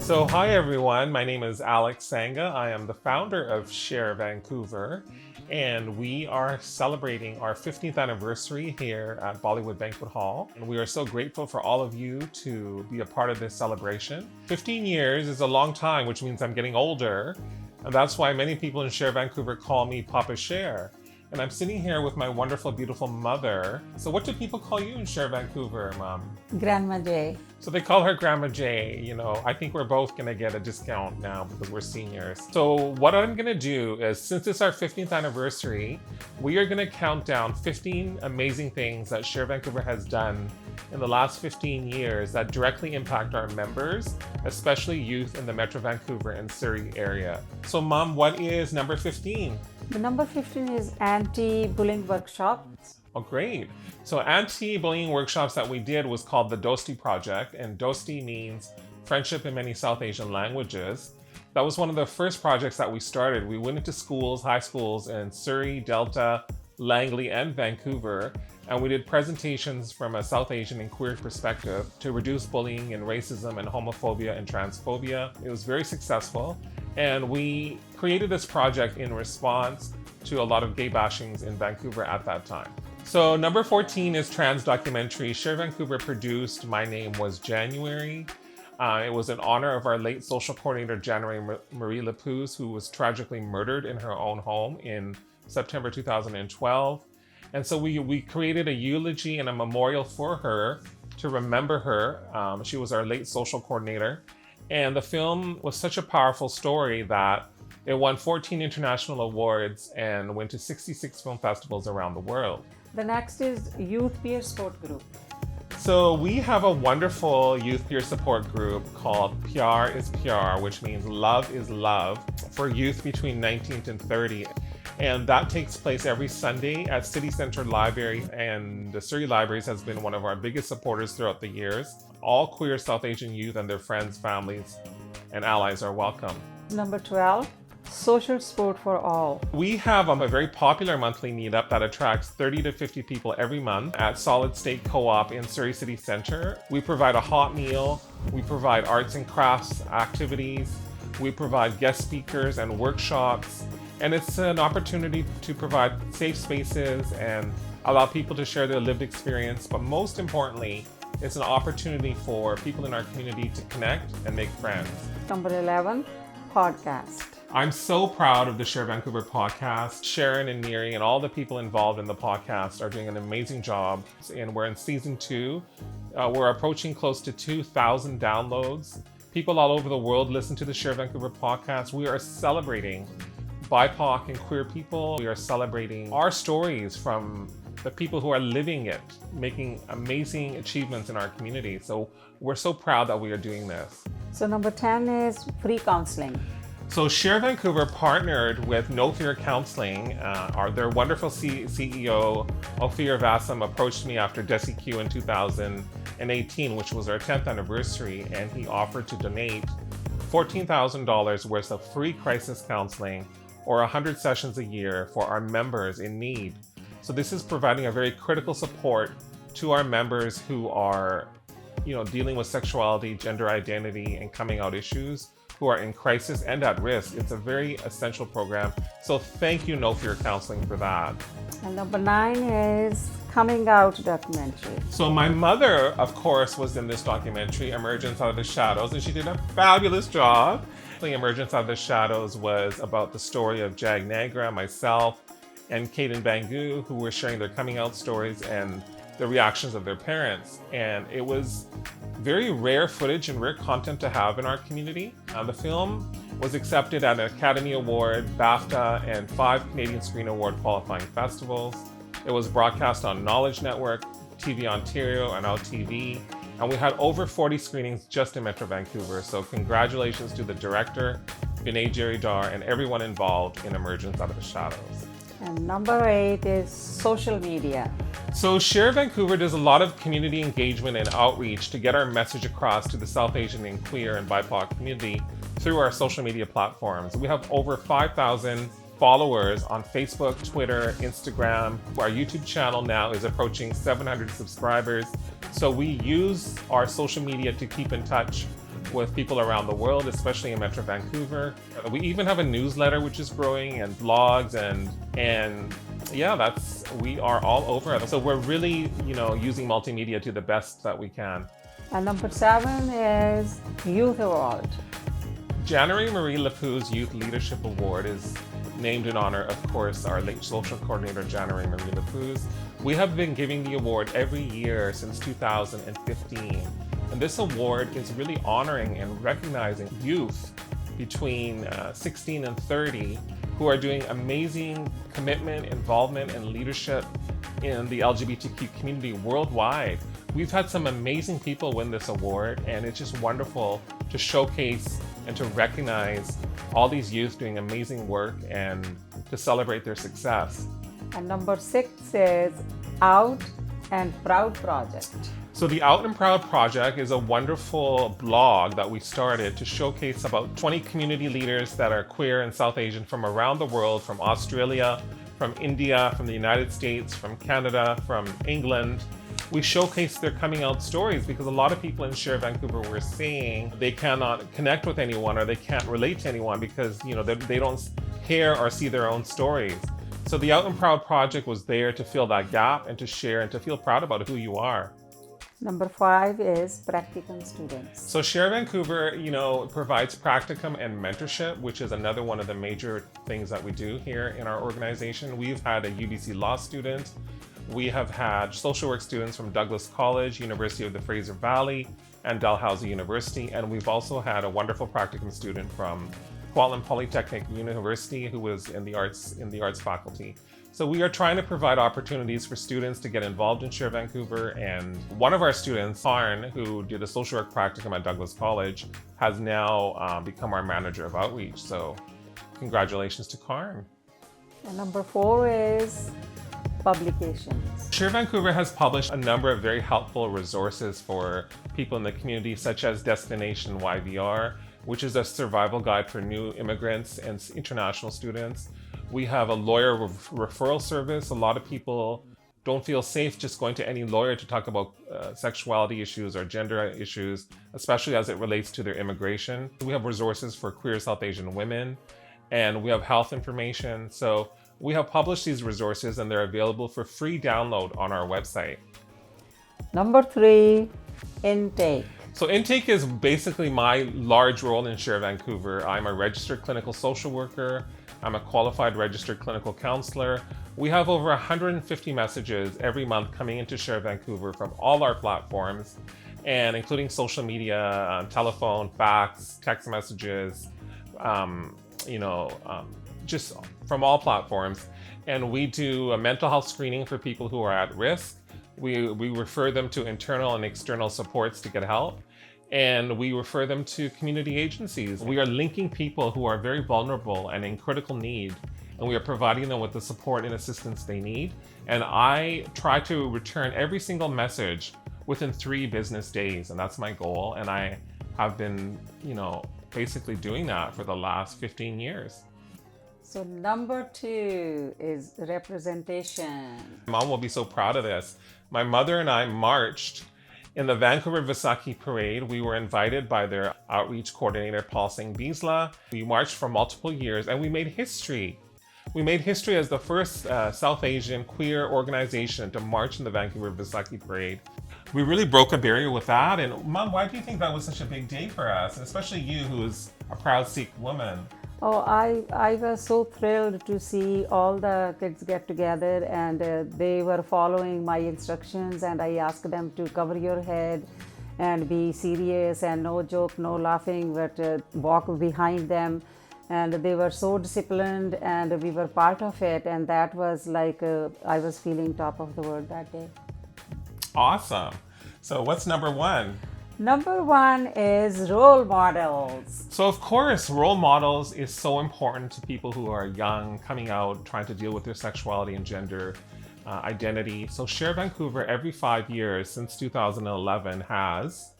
So hi everyone, my name is Alex Sanga. I am the founder of Sher Vancouver, and we are celebrating our 15th anniversary here at Bollywood Banquet Hall. And we are so grateful for all of you to be a part of this celebration. 15 years is a long time, which means I'm getting older. And that's why many people in Sher Vancouver call me Papa Sher. And I'm sitting here with my wonderful, beautiful mother. So what do people call you in Sher Vancouver, Mom? Grandma J. So they call her Grandma J. You know, I think we're both gonna get a discount now because we're seniors. So what I'm gonna do is, since it's our 15th anniversary, we are gonna count down 15 amazing things that Sher Vancouver has done in the last 15 years that directly impact our members, especially youth in the Metro Vancouver and Surrey area. So Mom, what is number 15? The number 15 is anti-bullying workshop. Oh, great. So anti-bullying workshops that we did was called the Dosti Project, and Dosti means friendship in many South Asian languages. That was one of the first projects that we started. We went into schools, high schools in Surrey, Delta, Langley, and Vancouver, and we did presentations from a South Asian and queer perspective to reduce bullying and racism and homophobia and transphobia. It was very successful, and we created this project in response to a lot of gay bashings in Vancouver at that time. So number 14 is trans documentary. Sher Vancouver produced My Name Was January. It was in honor of our late social coordinator, January Marie Lapuz, who was tragically murdered in her own home in September 2012. And so we created a eulogy and a memorial for her to remember her. She was our late social coordinator. And the film was such a powerful story that it won 14 international awards and went to 66 film festivals around the world. The next is Youth Peer Support Group. So we have a wonderful youth peer support group called PR is PR, which means love is love, for youth between 19 and 30. And that takes place every Sunday at City Center Library, and the Surrey Libraries has been one of our biggest supporters throughout the years. All queer South Asian youth and their friends, families, and allies are welcome. Number 12, Social Sport for All. We have a very popular monthly meetup that attracts 30 to 50 people every month at Solid State Co-op in Surrey City Centre. We provide a hot meal, we provide arts and crafts activities, we provide guest speakers and workshops, and it's an opportunity to provide safe spaces and allow people to share their lived experience, but most importantly, it's an opportunity for people in our community to connect and make friends. Number 11, Podcast. I'm so proud of the Sher Vancouver podcast. Sharon and Miri and all the people involved in the podcast are doing an amazing job. And we're in season 2. We're approaching close to 2,000 downloads. People all over the world listen to the Sher Vancouver podcast. We are celebrating BIPOC and queer people. We are celebrating our stories from the people who are living it, making amazing achievements in our community. So we're so proud that we are doing this. So number 10 is free counseling. So Sher Vancouver partnered with No Fear Counseling. Their wonderful CEO, Ophir Vassam, approached me after DesiQ in 2018, which was our 10th anniversary, and he offered to donate $14,000 worth of free crisis counseling or 100 sessions a year for our members in need. So this is providing a very critical support to our members who are, dealing with sexuality, gender identity, and coming out issues, who are in crisis and at risk. It's a very essential program. So thank you, No Fear Counseling, for that. And number 9 is Coming Out documentary. So my mother, of course, was in this documentary, Emergence Out of the Shadows, and she did a fabulous job. Emergence Out of the Shadows was about the story of Jag Nagra, myself, and Kaden Bangu, who were sharing their coming out stories and the reactions of their parents. And it was very rare footage and rare content to have in our community. The film was accepted at an Academy Award, BAFTA, and 5 Canadian Screen Award qualifying festivals. It was broadcast on Knowledge Network, TV Ontario, and Out TV. And we had over 40 screenings just in Metro Vancouver. So congratulations to the director, Vinay, Giridhar, and everyone involved in Emergence Out of the Shadows. And number 8 is social media. So Sher Vancouver does a lot of community engagement and outreach to get our message across to the South Asian and queer and BIPOC community through our social media platforms. We have over 5,000 followers on Facebook, Twitter, Instagram. Our YouTube channel now is approaching 700 subscribers. So we use our social media to keep in touch with people around the world, especially in Metro Vancouver. We even have a newsletter which is growing, and blogs, and yeah, we are all over. So we're really, using multimedia to the best that we can. And number 7 is Youth Award. January Marie Lapou's Youth Leadership Award is named in honor, of course, our late social coordinator, January Marie Lapou's. We have been giving the award every year since 2015. And this award is really honoring and recognizing youth between 16 and 30 who are doing amazing commitment, involvement, and leadership in the LGBTQ community worldwide. We've had some amazing people win this award, and it's just wonderful to showcase and to recognize all these youth doing amazing work and to celebrate their success. And number 6 is Out and Proud Project. So the Out and Proud Project is a wonderful blog that we started to showcase about 20 community leaders that are queer and South Asian from around the world, from Australia, from India, from the United States, from Canada, from England. We showcase their coming out stories because a lot of people in Sher Vancouver were saying they cannot connect with anyone or they can't relate to anyone because they don't hear or see their own stories. So the Out and Proud Project was there to fill that gap and to share and to feel proud about who you are. Number 5 is Practicum Students. So Sher Vancouver, provides practicum and mentorship, which is another one of the major things that we do here in our organization. We've had a UBC law student. We have had social work students from Douglas College, University of the Fraser Valley, and Dalhousie University. And we've also had a wonderful practicum student from Kwantlen Polytechnic University who was in the arts faculty. So we are trying to provide opportunities for students to get involved in Sher Vancouver. And one of our students, Chauhan, who did a social work practicum at Douglas College, has now become our manager of outreach. So congratulations to Chauhan. And number 4 is publications. Sher Vancouver has published a number of very helpful resources for people in the community, such as Destination YVR, which is a survival guide for new immigrants and international students. We have a lawyer referral service. A lot of people don't feel safe just going to any lawyer to talk about sexuality issues or gender issues, especially as it relates to their immigration. We have resources for queer South Asian women, and we have health information. So we have published these resources and they're available for free download on our website. Number 3, Intake. So Intake is basically my large role in Sher Vancouver. I'm a registered clinical social worker. I'm a qualified registered clinical counselor. We have over 150 messages every month coming into Sher Vancouver from all our platforms, and including social media, telephone, fax, text messages, just from all platforms. And we do a mental health screening for people who are at risk. We refer them to internal and external supports to get help. And we refer them to community agencies. We are linking people who are very vulnerable and in critical need, and we are providing them with the support and assistance they need. And I try to return every single message within 3 business days, and that's my goal. And I have been, basically doing that for the last 15 years. So number 2 is representation. Mom will be so proud of this. My mother and I marched in the Vancouver Vaisakhi Parade. We were invited by their outreach coordinator, Paul Singh Beesla. We marched for multiple years and we made history. We made history as the first South Asian queer organization to march in the Vancouver Vaisakhi Parade. We really broke a barrier with that. And Mom, why do you think that was such a big day for us? And especially you, who is a proud Sikh woman. Oh, I was so thrilled to see all the kids get together, and they were following my instructions, and I asked them to cover your head and be serious and no joke, no laughing, but walk behind them. And they were so disciplined, and we were part of it, and that was like I was feeling top of the world that day. Awesome. So what's number 1? Number 1 is role models. So of course, role models is so important to people who are young, coming out, trying to deal with their sexuality and gender identity. So Sher Vancouver, every 5 years since 2011, has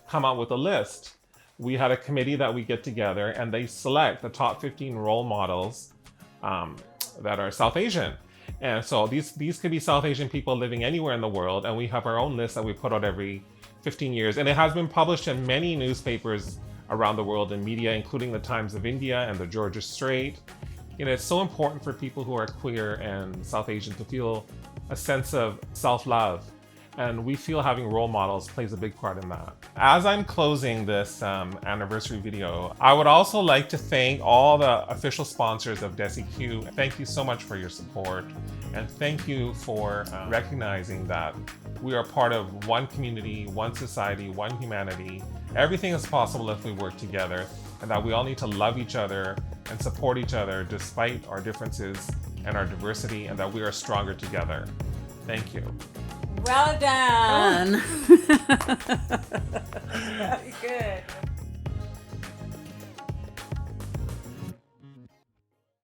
come out with a list. We had a committee that we get together and they select the top 15 role models that are South Asian. And so these could be South Asian people living anywhere in the world, and we have our own list that we put out every 15 years. And it has been published in many newspapers around the world and media, including the Times of India and the Georgia Strait. You know, it's so important for people who are queer and South Asian to feel a sense of self-love. And we feel having role models plays a big part in that. As I'm closing this anniversary video, I would also like to thank all the official sponsors of DesiQ. Thank you so much for your support. And thank you for recognizing that we are part of one community, one society, one humanity. Everything is possible if we work together, and that we all need to love each other and support each other despite our differences and our diversity, and that we are stronger together. Thank you. Well done. Very good.